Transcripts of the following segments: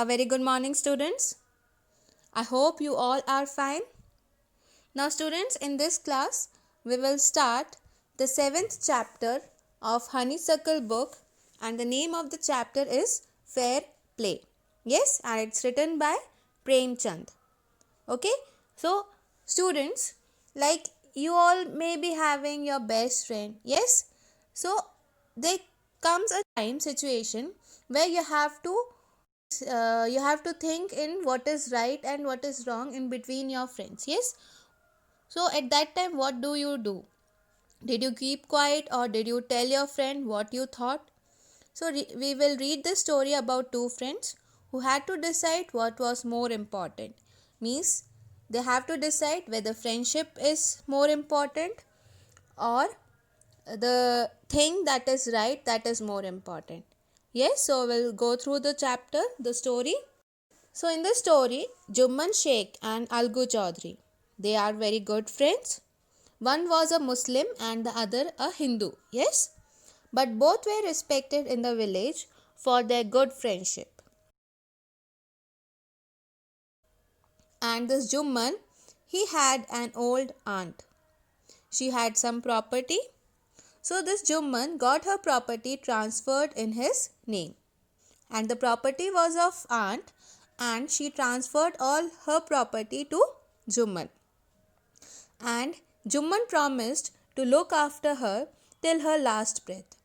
A very good morning, students. I hope you all are fine. Now, students, in this class, we will start the 7th chapter of Honeysuckle book, and the name of the chapter is Fair Play. Yes, and it's written by Prem Chand. Okay, so students, like you all may be having your best friend. Yes, so there comes a time situation where you have to think in what is right and what is wrong in between your friends. Yes, so at that time what do? Did you keep quiet or did you tell your friend what you thought? So we will read the story about two friends who had to decide what was more important. Means they have to decide whether friendship is more important or the thing that is right, that is more important. Yes, so we'll go through the chapter, the story. So in the story, Jumman Sheikh and Algu Chaudhry, they are very good friends. One was a Muslim and the other a Hindu. Yes, but both were respected in the village for their good friendship. And this Jumman, he had an old aunt. She had some property. So this Jumman got her property transferred in his name. And the property was of aunt, and she transferred all her property to Jumman. And Jumman promised to look after her till her last breath.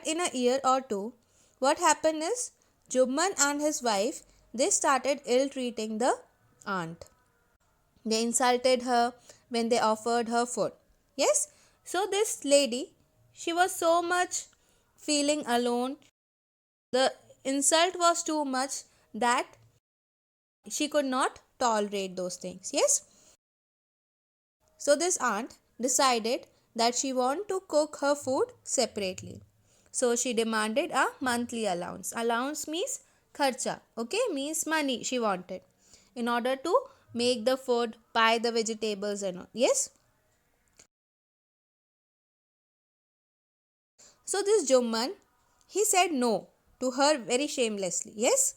In a year or two, what happened is Jumman and his wife, they started ill treating the aunt. They insulted her when they offered her food. Yes, so this lady, she was so much feeling alone. The insult was too much that she could not tolerate those things. Yes, so this aunt decided that she wanted to cook her food separately. So she demanded a monthly allowance. Allowance means kharcha, okay, means money she wanted in order to make the food, buy the vegetables and all. Yes. So this Jumman, he said no to her very shamelessly. Yes.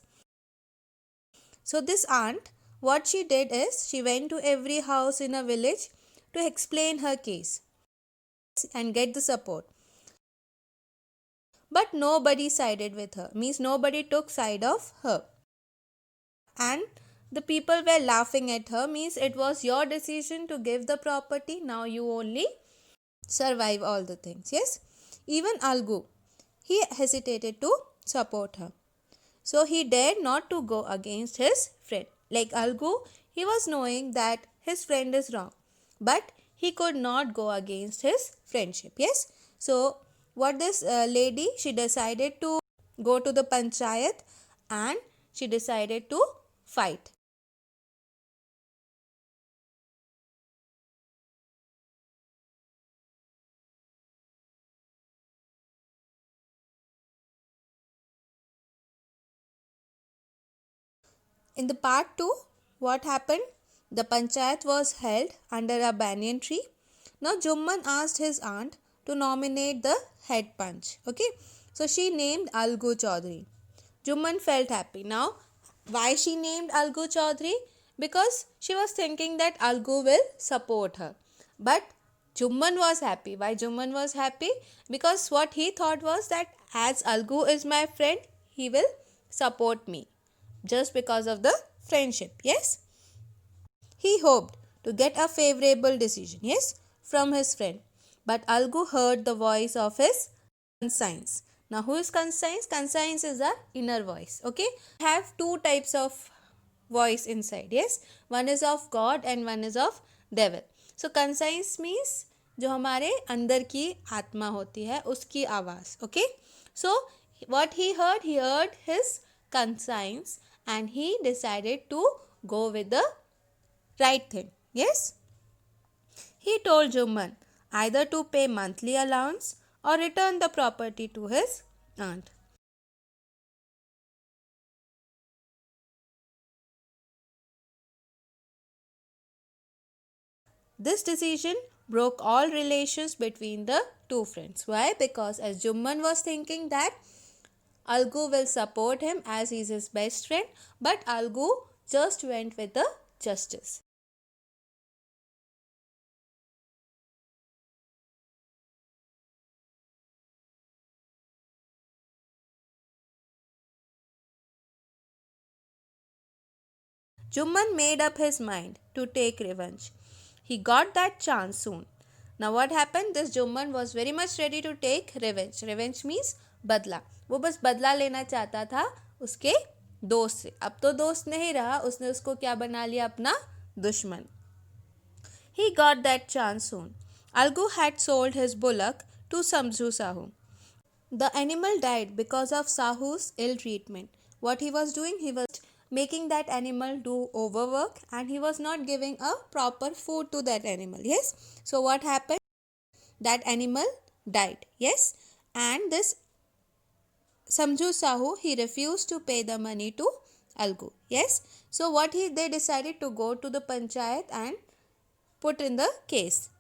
So this aunt, what she did is she went to every house in a village to explain her case and get the support. But nobody sided with her, means nobody took side of her. And the people were laughing at her, means it was your decision to give the property, now you only survive all the things. Yes, even Algu, he hesitated to support her. So he dared not to go against his friend. Like Algu, he was knowing that his friend is wrong, but he could not go against his friendship. Yes, so what this lady, she decided to go to the panchayat and she decided to fight. In the part 2, what happened? The panchayat was held under a banyan tree. Now Jumman asked his aunt to nominate the head punch. Okay, so she named Algu Chaudhary. Jumman felt happy. Now, why she named Algu Chaudhary? Because she was thinking that Algu will support her. But Jumman was happy. Why Jumman was happy? Because what he thought was that as Algu is my friend, he will support me just because of the friendship. Yes, he hoped to get a favorable decision, yes, from his friend. But Algu heard the voice of his conscience. Now, who is conscience? Conscience is the inner voice. Okay, have two types of voice inside. Yes, one is of God and one is of devil. So conscience means जो हमारे अंदर की आत्मा होती है उसकी आवाज़. Okay, so what he heard his conscience and he decided to go with the right thing. Yes, he told Jumman either to pay monthly allowance or return the property to his aunt. This decision broke all relations between the two friends. Why? Because as Jumman was thinking that Algu will support him as he's his best friend, but Algu just went with the justice. Jumman made up his mind to take revenge. He got that chance soon. Now what happened? This Jumman was very much ready to take revenge. Revenge means बदला. वो बस बदला लेना चाहता था उसके दोस्त से. अब तो दोस्त नहीं रहा, उसने उसको क्या बना लिया? अपना दुश्मन. He got that chance soon. Algu had sold his bullock to Samju Sahu. The animal died because of Sahu's ill treatment. What he was doing? He was making that animal do overwork and he was not giving a proper food to that animal. Yes. So what happened? That animal died. Yes. And this Samju Sahu, he refused to pay the money to Algu. Yes. So what they decided to go to the panchayat and put in the case.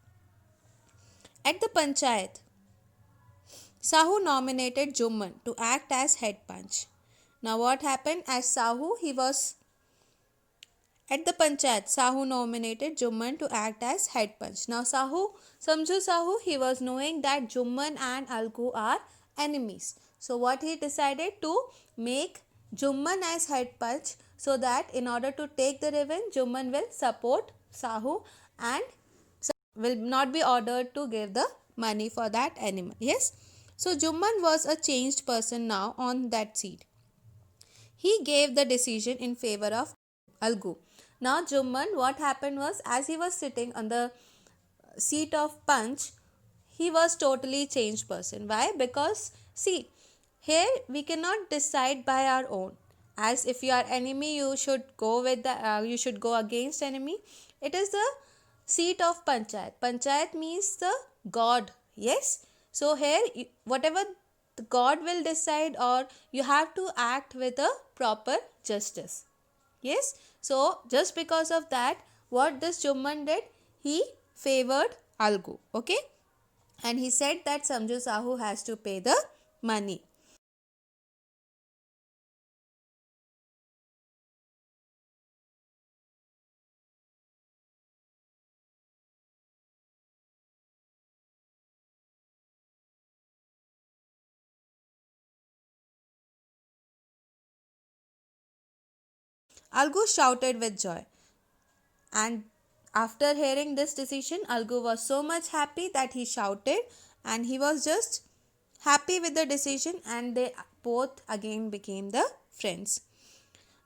At the panchayat, Sahu nominated Jumman to act as head punch. Now what happened? As Sahu, he was at the panchayat. Sahu nominated Jumman to act as head punch. Now Samju Sahu, he was knowing that Jumman and Algu are enemies. So what he decided? To make Jumman as head punch, so that in order to take the revenge, Jumman will support Sahu and will not be ordered to give the money for that animal. Yes. So Jumman was a changed person now on that seat. He gave the decision in favor of Algu. Now Jumman, what happened was, as he was sitting on the seat of punch, he was totally changed person. Why? Because see, here we cannot decide by our own. As if you are enemy, you should go with the you should go against enemy. It is the seat of panchayat. Panchayat means the god. Yes. So here whatever the god will decide, or you have to act with a proper justice. Yes. So just because of that, what this Jumman did, he favored Algu. Okay. And he said that Samju Sahu has to pay the money. Algu shouted with joy. And after hearing this decision, Algu was so much happy that he shouted, and he was just happy with the decision, and they both again became the friends.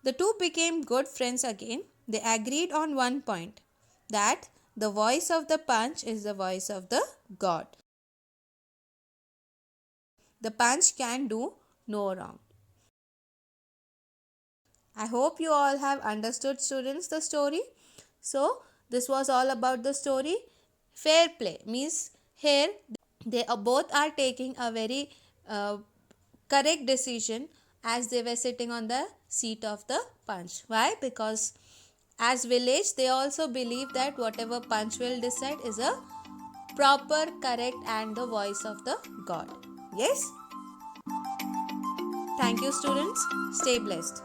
The two became good friends again. They agreed on one point, that the voice of the punch is the voice of the god. The punch can do no wrong. I hope you all have understood, students, the story. So this was all about the story. Fair play means here they both are taking a very correct decision, as they were sitting on the seat of the punch. Why? Because as village, they also believe that whatever punch will decide is a proper, correct and the voice of the god. Yes. Thank you, students. Stay blessed.